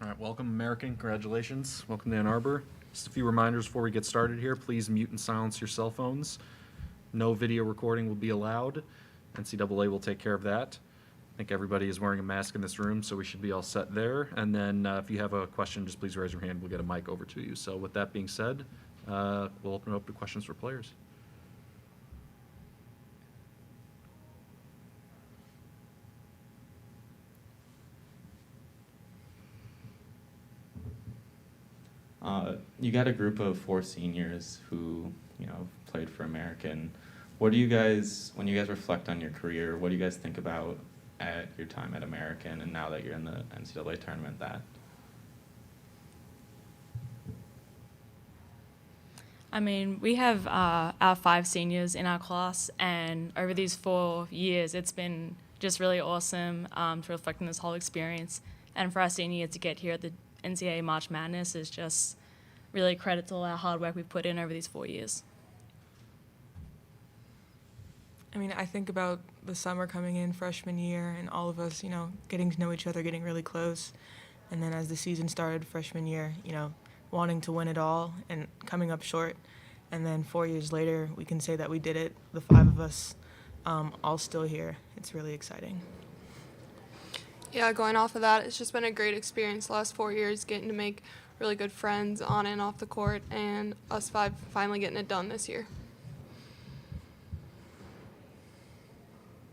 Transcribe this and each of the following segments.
All right, welcome, American. Congratulations. Welcome to Ann Arbor. Just a few reminders before we get started here. Please mute and silence your cell phones. No video recording will be allowed. NCAA will take care of that. I think everybody is wearing a mask in this room, so we should be all set there. And then if you have a question, just please raise your hand. We'll get a mic over to you. So with that being said, we'll open up to questions for players. You got a group of 4 seniors who, played for American. What do you guys, when you guys reflect on your career, what do you guys think about at your time at American and now that you're in the NCAA tournament I mean, we have our 5 seniors in our class, and over these 4 years, it's been just really awesome to reflect on this whole experience. And for our senior year to get here at the NCAA March Madness is just really a credit to all our hard work we've put in over these 4 years. I mean, I think about the summer coming in freshman year and all of us, getting to know each other, getting really close. And then as the season started freshman year, wanting to win it all and coming up short. And then 4 years later, we can say that we did it, the 5 of us, all still here. It's really exciting. Yeah, going off of that, it's just been a great experience the last 4 years, getting to make really good friends on and off the court, and us 5 finally getting it done this year.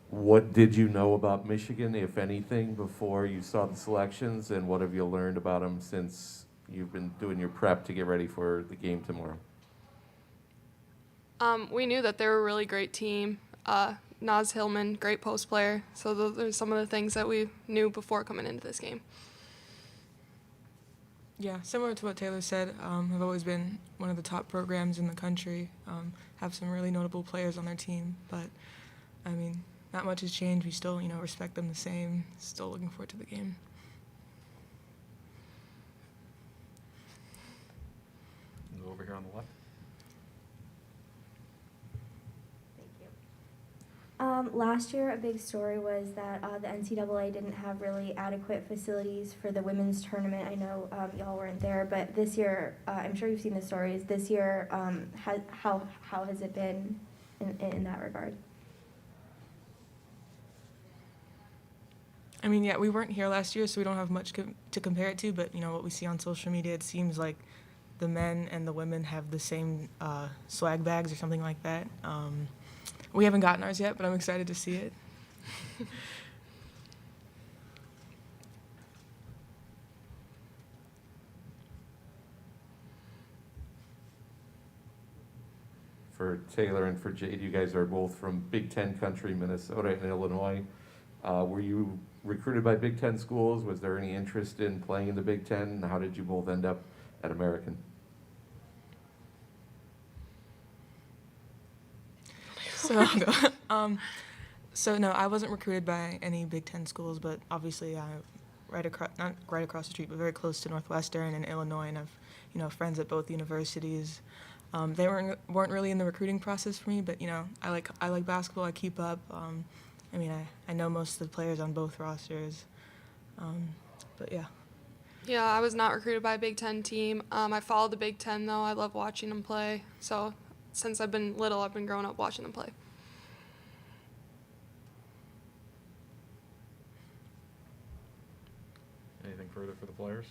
What did you know about Michigan, if anything, before you saw the selections, and what have you learned about them since you've been doing your prep to get ready for the game tomorrow? We knew that they were a really great team. Naz Hillman, great post player. So those are some of the things that we knew before coming into this game. Yeah, similar to what Taylor said, have always been one of the top programs in the country, have some really notable players on their team, but, I mean, not much has changed. We still, respect them the same. Still looking forward to the game. Go over here on the left. Last year, a big story was that the NCAA didn't have really adequate facilities for the women's tournament. I know y'all weren't there, but this year, I'm sure you've seen the stories. This year, how has it been in that regard? I mean, yeah, we weren't here last year, so we don't have much to compare it to, but, what we see on social media, it seems like the men and the women have the same swag bags or something like that. We haven't gotten ours yet, but I'm excited to see it. For Taylor and for Jade, you guys are both from Big Ten country, Minnesota and Illinois. Were you recruited by Big Ten schools? Was there any interest in playing in the Big Ten? How did you both end up at American? So I'll go. So no, I wasn't recruited by any Big Ten schools, but obviously not right across the street, but very close to Northwestern and Illinois, and I've friends at both universities. They weren't really in the recruiting process for me, but I like basketball. I keep up. I know most of the players on both rosters, but yeah. Yeah, I was not recruited by a Big Ten team. I followed the Big Ten, though. I love watching them play. So since I've been little, I've been growing up watching them play. Anything further for the players?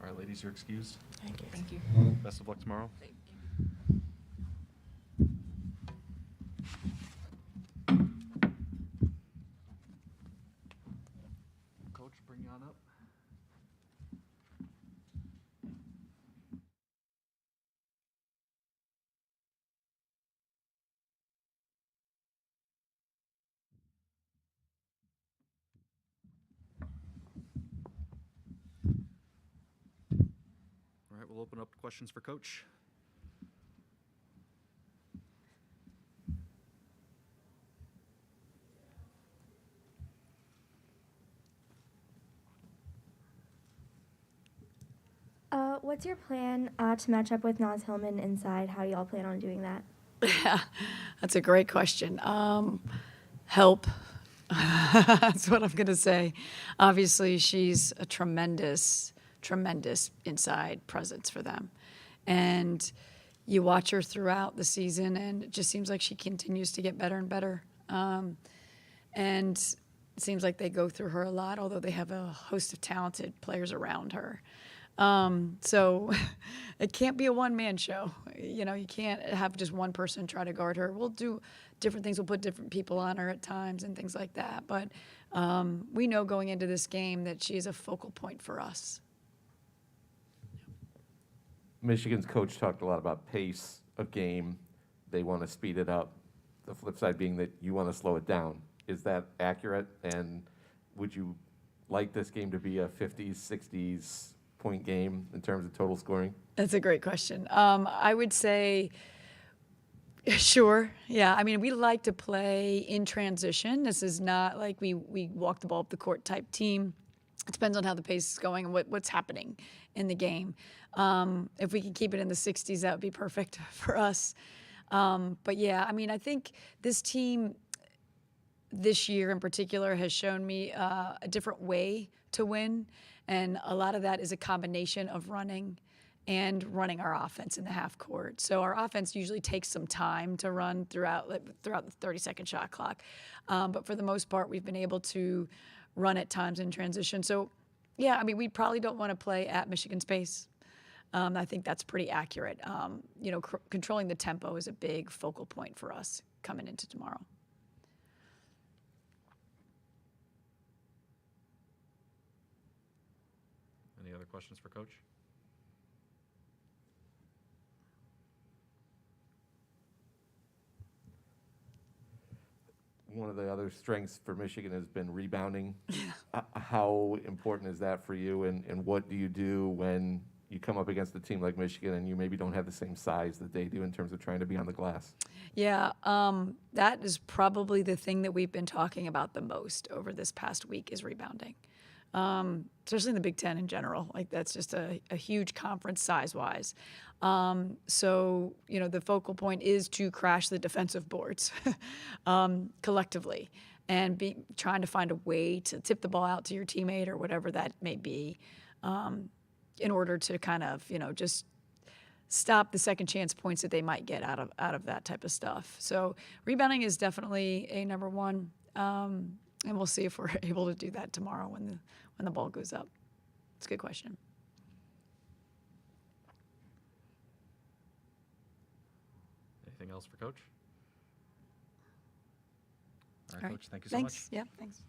All right, ladies, you're excused. Thank you. Thank you. Best of luck tomorrow. Coach, bring you on up. All right, we'll open up questions for Coach. What's your plan to match up with Naz Hillman inside? How do y'all plan on doing that? Yeah, that's a great question. Help That's what I'm going to say. Obviously, she's a tremendous, tremendous inside presence for them. And you watch her throughout the season, and it just seems like she continues to get better and better. And it seems like they go through her a lot, although they have a host of talented players around her. So it can't be a one-man show. You know, you can't have just one person try to guard her. We'll do different things. We'll put different people on her at times and things like that. But we know going into this game that she is a focal point for us. Michigan's coach talked a lot about pace of game. They want to speed it up. The flip side being that you want to slow it down. Is that accurate? And would you like this game to be a 50s, 60s point game in terms of total scoring? That's a great question. I would say, sure. Yeah. I mean, we like to play in transition. This is not like we walk the ball up the court type team. It depends on how the pace is going and what's happening in the game. If we can keep it in the 60s, that would be perfect for us. But yeah, I mean, I think this team this year in particular has shown me a different way to win. And a lot of that is a combination of running and running our offense in the half court. So our offense usually takes some time to run throughout the 30-second shot clock. But for the most part, we've been able to run at times in transition. So, yeah, I mean, we probably don't want to play at Michigan's pace. I think that's pretty accurate. You know, controlling the tempo is a big focal point for us coming into tomorrow. Any other questions for Coach? One of the other strengths for Michigan has been rebounding. How important is that for you, and what do you do when you come up against a team like Michigan and you maybe don't have the same size that they do in terms of trying to be on the glass? Yeah, that is probably the thing that we've been talking about the most over this past week is rebounding, especially in the Big Ten in general. Like that's just a huge conference size-wise. So, you know, the focal point is to crash the defensive boards collectively and trying to find a way to tip the ball out to your teammate or whatever that may be in order to kind of, you know, just stop the second chance points that they might get out of that type of stuff. So rebounding is definitely a number one, and we'll see if we're able to do that tomorrow when the ball goes up. It's a good question. Anything else for Coach? All right, All right. Coach, thank you so Thanks. much. Yeah, thanks.